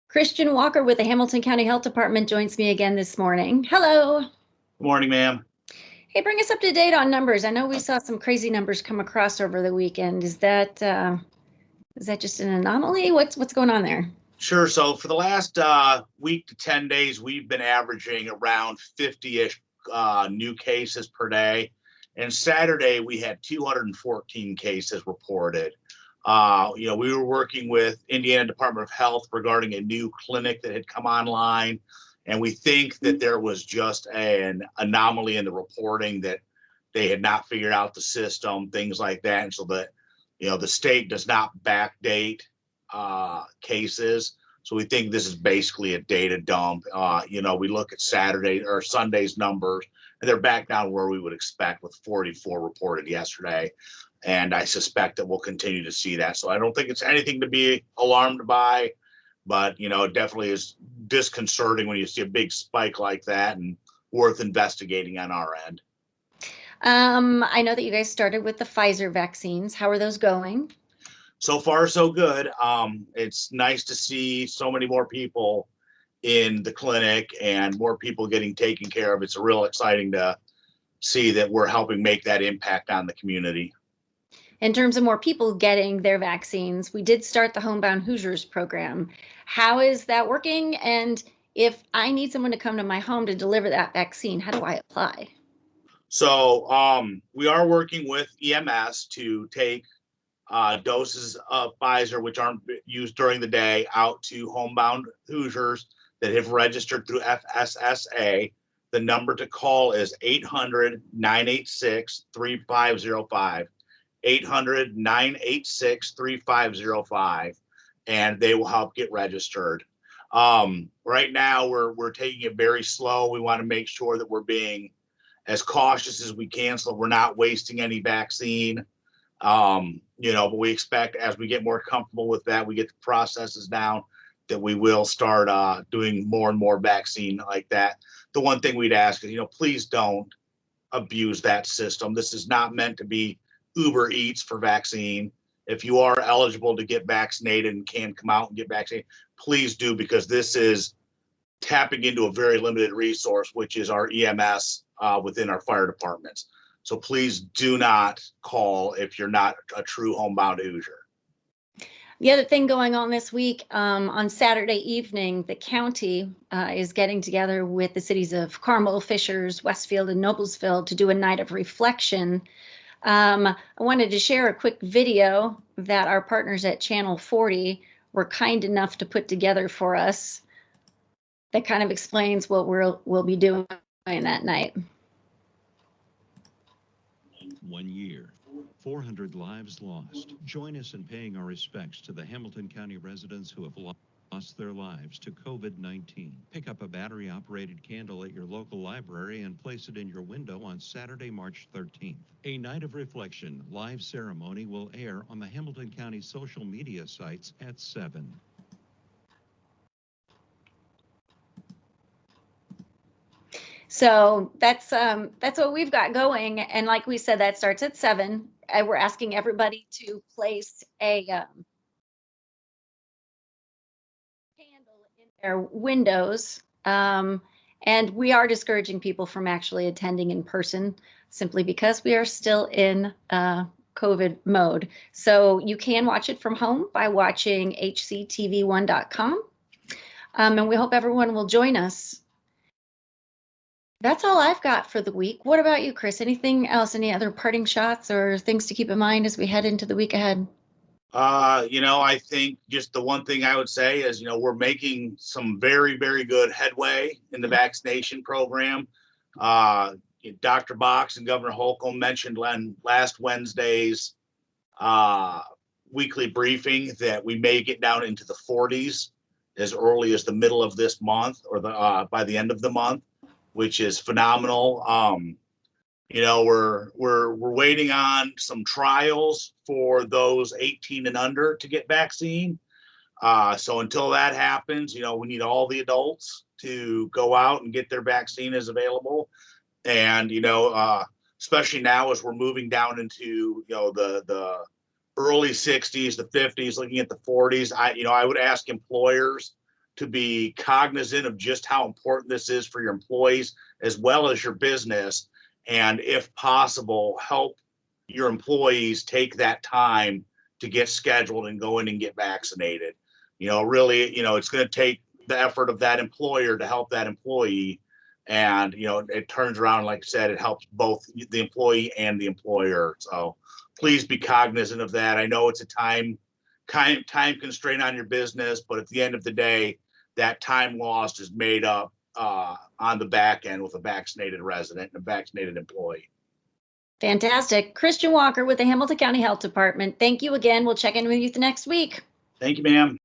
Christian Walker with the Hamilton County Health Department joins me again this morning. Hello. Good morning, ma'am. Hey, bring us up to date on numbers. I know we saw some crazy numbers come across over the weekend. Is that just an anomaly? What's going on there? Sure. So for the last week to 10 days, we've been averaging around 50-ish new cases per day. And Saturday, we had 214 cases reported. We were working with Indiana Department of Health regarding a new clinic that had come online. And we think that there was just an anomaly in the reporting that they had not figured out the system, things like that. And so that, the state does not backdate cases. So we think this is basically a data dump. We look at Saturday or Sunday's numbers, and they're back down where we would expect with 44 reported yesterday. And I suspect that we'll continue to see that. So I don't think it's anything to be alarmed by, but, it definitely is disconcerting when you see a big spike like that and worth investigating on our end. I know that you guys started with the Pfizer vaccines. How are those going? So far, so good. It's nice to see so many more people in the clinic and more people getting taken care of. It's real exciting to see that we're helping make that impact on the community. In terms of more people getting their vaccines, we did start the Homebound Hoosiers program. How is that working? And if I need someone to come to my home to deliver that vaccine, how do I apply? So we are working with EMS to take doses of Pfizer, which aren't used during the day, out to Homebound Hoosiers that have registered through FSSA. The number to call is 800-986-3505. 800-986-3505, and they will help get registered. Right now, we're taking it very slow. We want to make sure that we're being as cautious as we can so that we're not wasting any vaccine. But we expect as we get more comfortable with that, we get the processes down, that we will start doing more and more vaccine like that. The one thing we'd ask is, please don't abuse that system. This is not meant to be Uber Eats for vaccine. If you are eligible to get vaccinated and can come out and get vaccinated, please do, because this is tapping into a very limited resource, which is our EMS within our fire departments. So please do not call if you're not a true Homebound Hoosier. The other thing going on this week, on Saturday evening, the county is getting together with the cities of Carmel, Fishers, Westfield, and Noblesville to do a night of reflection. I wanted to share a quick video that our partners at Channel 40 were kind enough to put together for us that kind of explains what we'll be doing that night. 1 year, 400 lives lost. Join us in paying our respects to the Hamilton County residents who have lost their lives to COVID-19. Pick up a battery-operated candle at your local library and place it in your window on Saturday, March 13th. A night of reflection live ceremony will air on the Hamilton County social media sites at 7. So that's what we've got going, and like we said, that starts at 7. We're asking everybody to place a candle in their windows, and we are discouraging people from actually attending in person simply because we are still in COVID mode. So you can watch it from home by watching hctv1.com, and we hope everyone will join us. That's all I've got for the week. What about you, Chris? Anything else? Any other parting shots or things to keep in mind as we head into the week ahead? I think just the one thing I would say is, we're making some very, very good headway in the vaccination program. Dr. Box and Governor Holcomb mentioned last Wednesday's weekly briefing that we may get down into the 40s as early as the middle of this month or by the end of the month, which is phenomenal. We're waiting on some trials for those 18 and under to get vaccine. So until that happens, we need all the adults to go out and get their vaccine as available. And, especially now as we're moving down into, the early 60s, the 50s, looking at the 40s, I would ask employers to be cognizant of just how important this is for your employees as well as your business. And if possible, help your employees take that time to get scheduled and go in and get vaccinated. Really, it's going to take the effort of that employer to help that employee. And, it turns around, like I said, it helps both the employee and the employer. So please be cognizant of that. I know it's a time constraint on your business, but at the end of the day, that time lost is made up on the back end with a vaccinated resident and a vaccinated employee. Fantastic. Christian Walker with the Hamilton County Health Department. Thank you again. We'll check in with you the next week. Thank you, ma'am.